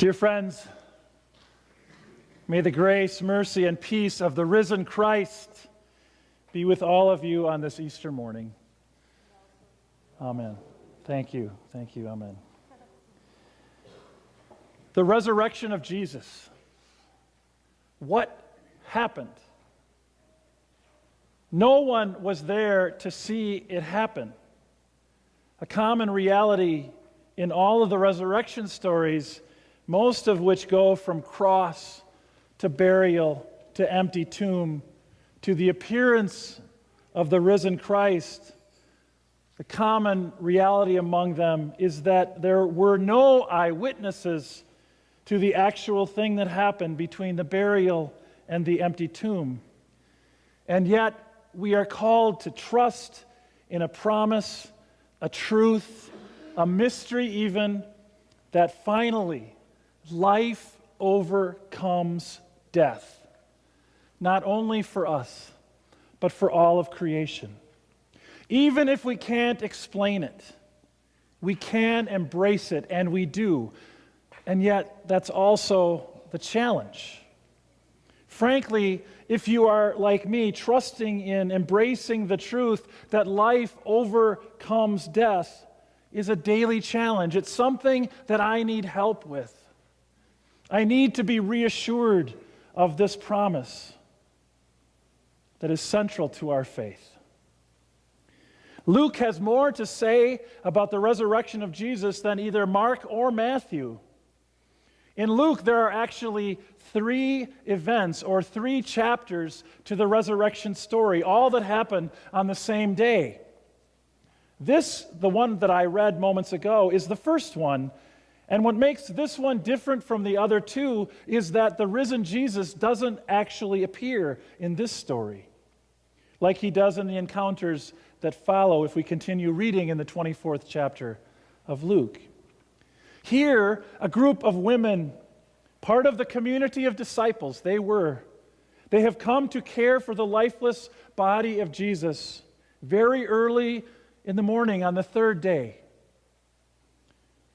Dear friends, may the grace, mercy, and peace of the risen Christ be with all of you on this Easter morning. Amen. Thank you. Thank you. Amen. The resurrection of Jesus. What happened? No one was there to see it happen. A common reality in all of the resurrection stories, most of which go from cross to burial to empty tomb to the appearance of the risen Christ, the common reality among them is that there were no eyewitnesses to the actual thing that happened between the burial and the empty tomb. And yet, we are called to trust in a promise, a truth, a mystery even, that finally life overcomes death, not only for us, but for all of creation. Even if we can't explain it, we can embrace it, and we do. And yet, that's also the challenge. Frankly, if you are like me, trusting in, embracing the truth that life overcomes death is a daily challenge. It's something that I need help with. I need to be reassured of this promise that is central to our faith. Luke has more to say about the resurrection of Jesus than either Mark or Matthew. In Luke, there are actually 3 events or 3 chapters to the resurrection story, all that happened on the same day. This, the one that I read moments ago, is the first one. And what makes this one different from the other 2 is that the risen Jesus doesn't actually appear in this story, like he does in the encounters that follow if we continue reading in the 24th chapter of Luke. Here, a group of women, part of the community of disciples, they have come to care for the lifeless body of Jesus very early in the morning on the 3rd day.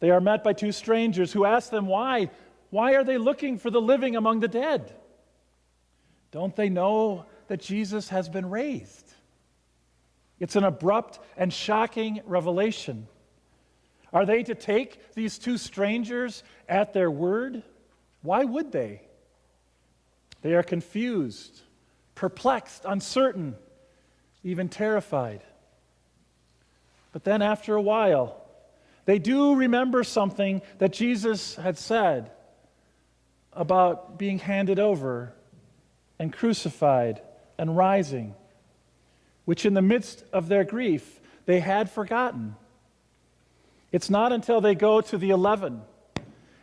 They are met by 2 strangers who ask them why. Why are they looking for the living among the dead? Don't they know that Jesus has been raised? It's an abrupt and shocking revelation. Are they to take these 2 strangers at their word? Why would they? They are confused, perplexed, uncertain, even terrified. But then after a while, they do remember something that Jesus had said about being handed over and crucified and rising, which in the midst of their grief, they had forgotten. It's not until they go to the 11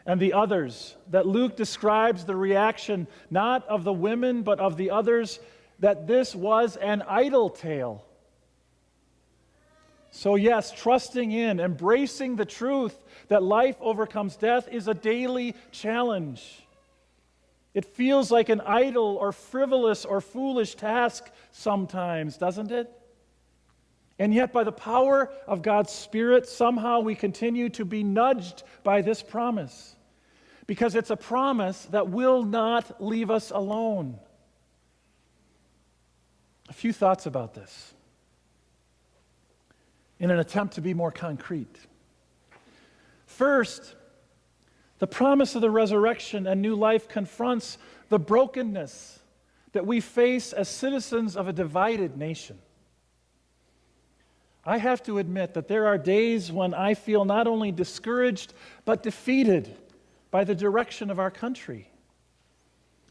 and the others that Luke describes the reaction not of the women but of the others, that this was an idle tale. So yes, trusting in, embracing the truth that life overcomes death is a daily challenge. It feels like an idle or frivolous or foolish task sometimes, doesn't it? And yet, by the power of God's Spirit, somehow we continue to be nudged by this promise, because it's a promise that will not leave us alone. A few thoughts about this in an attempt to be more concrete. First, the promise of the resurrection and new life confronts the brokenness that we face as citizens of a divided nation. I have to admit that there are days when I feel not only discouraged, but defeated by the direction of our country.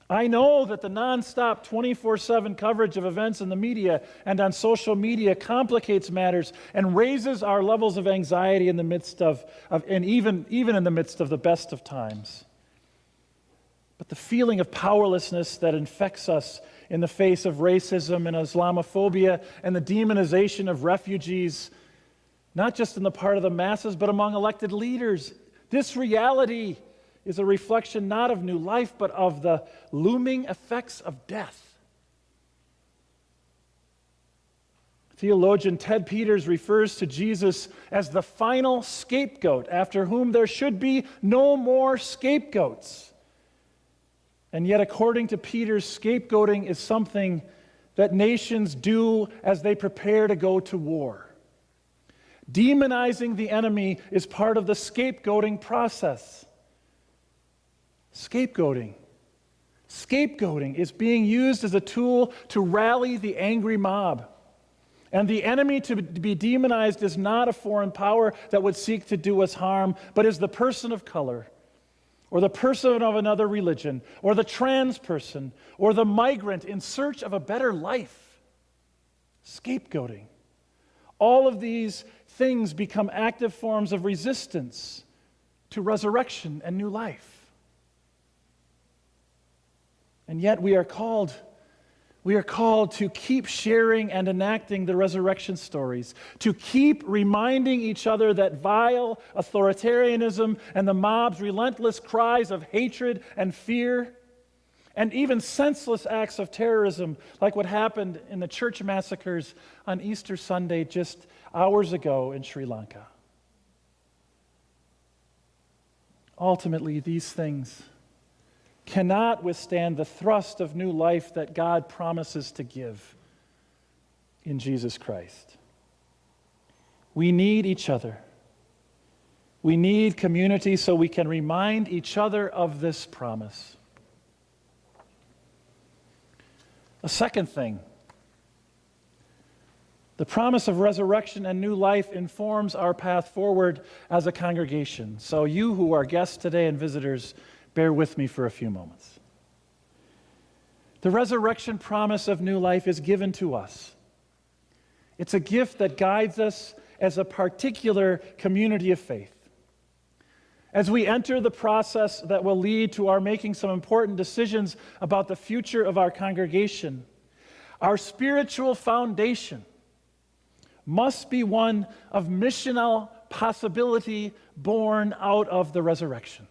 I know that the nonstop 24/7 coverage of events in the media and on social media complicates matters and raises our levels of anxiety in the midst of and even in the midst of the best of times. But the feeling of powerlessness that infects us in the face of racism and Islamophobia and the demonization of refugees, not just in the part of the masses, but among elected leaders, this reality is a reflection not of new life, but of the looming effects of death. Theologian Ted Peters refers to Jesus as the final scapegoat, after whom there should be no more scapegoats. And yet, according to Peters, scapegoating is something that nations do as they prepare to go to war. Demonizing the enemy is part of the scapegoating process. Scapegoating is being used as a tool to rally the angry mob. And the enemy to be demonized is not a foreign power that would seek to do us harm, but is the person of color, or the person of another religion, or the trans person, or the migrant in search of a better life. Scapegoating. All of these things become active forms of resistance to resurrection and new life. And yet we are called to keep sharing and enacting the resurrection stories, to keep reminding each other that vile authoritarianism and the mob's relentless cries of hatred and fear, and even senseless acts of terrorism, like what happened in the church massacres on Easter Sunday just hours ago in Sri Lanka. Ultimately, these things cannot withstand the thrust of new life that God promises to give in Jesus Christ. We need each other. We need community so we can remind each other of this promise. A second thing, the promise of resurrection and new life informs our path forward as a congregation. So you who are guests today and visitors, bear with me for a few moments. The resurrection promise of new life is given to us. It's a gift that guides us as a particular community of faith. As we enter the process that will lead to our making some important decisions about the future of our congregation, our spiritual foundation must be one of missional possibility born out of the resurrection.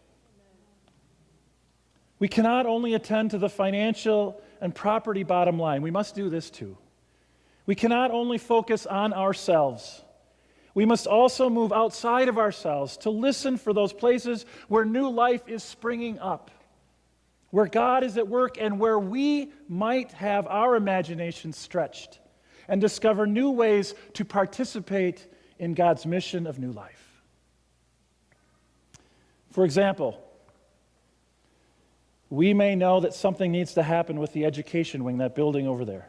We cannot only attend to the financial and property bottom line. We must do this too. We cannot only focus on ourselves. We must also move outside of ourselves to listen for those places where new life is springing up, where God is at work, and where we might have our imagination stretched and discover new ways to participate in God's mission of new life. For example, we may know that something needs to happen with the education wing, that building over there,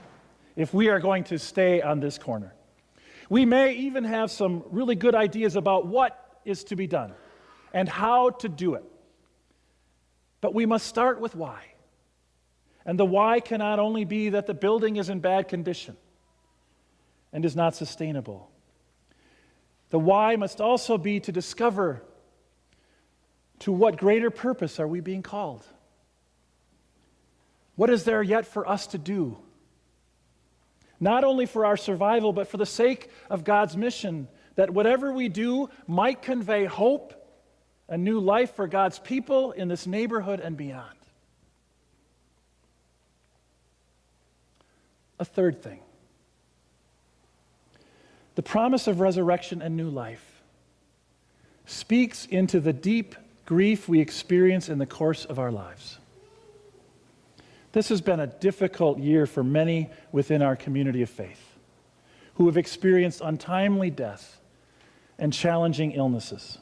if we are going to stay on this corner. We may even have some really good ideas about what is to be done and how to do it. But we must start with why. And the why cannot only be that the building is in bad condition and is not sustainable. The why must also be to discover to what greater purpose are we being called. What is there yet for us to do? Not only for our survival, but for the sake of God's mission, that whatever we do might convey hope and new life for God's people in this neighborhood and beyond. A third thing, the promise of resurrection and new life speaks into the deep grief we experience in the course of our lives. This has been a difficult year for many within our community of faith who have experienced untimely death and challenging illnesses.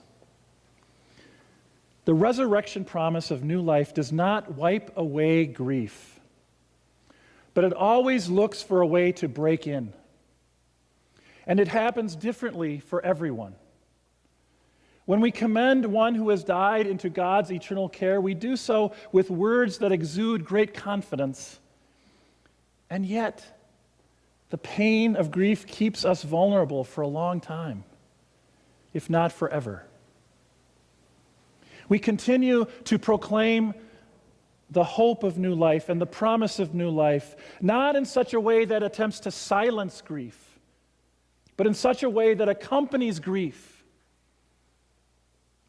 The resurrection promise of new life does not wipe away grief, but it always looks for a way to break in. And it happens differently for everyone. When we commend one who has died into God's eternal care, we do so with words that exude great confidence. And yet, the pain of grief keeps us vulnerable for a long time, if not forever. We continue to proclaim the hope of new life and the promise of new life, not in such a way that attempts to silence grief, but in such a way that accompanies grief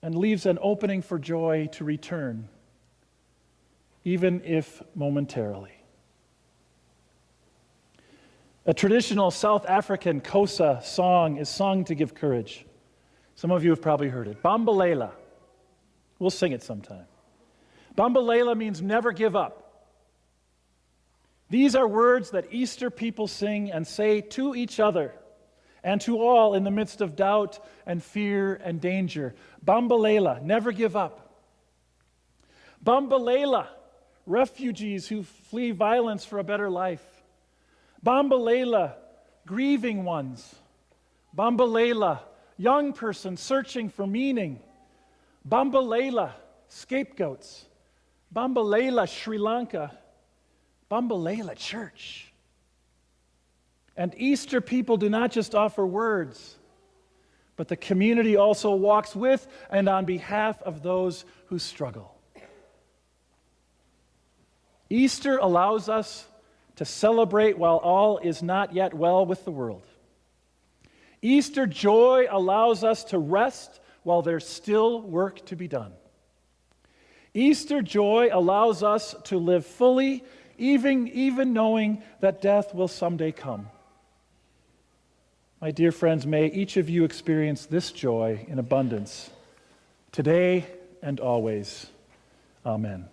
and leaves an opening for joy to return, even if momentarily. A traditional South African Xhosa song is sung to give courage. Some of you have probably heard it. Bambalela. We'll sing it sometime. Bambalela means never give up. These are words that Easter people sing and say to each other and to all in the midst of doubt and fear and danger. Bambalela, never give up. Bambalela, refugees who flee violence for a better life. Bambalela, grieving ones. Bambalela, young person searching for meaning. Bambalela, scapegoats. Bambalela, Sri Lanka. Bambalela, church. And Easter people do not just offer words, but the community also walks with and on behalf of those who struggle. Easter allows us to celebrate while all is not yet well with the world. Easter joy allows us to rest while there's still work to be done. Easter joy allows us to live fully, even knowing that death will someday come. My dear friends, may each of you experience this joy in abundance, today and always. Amen.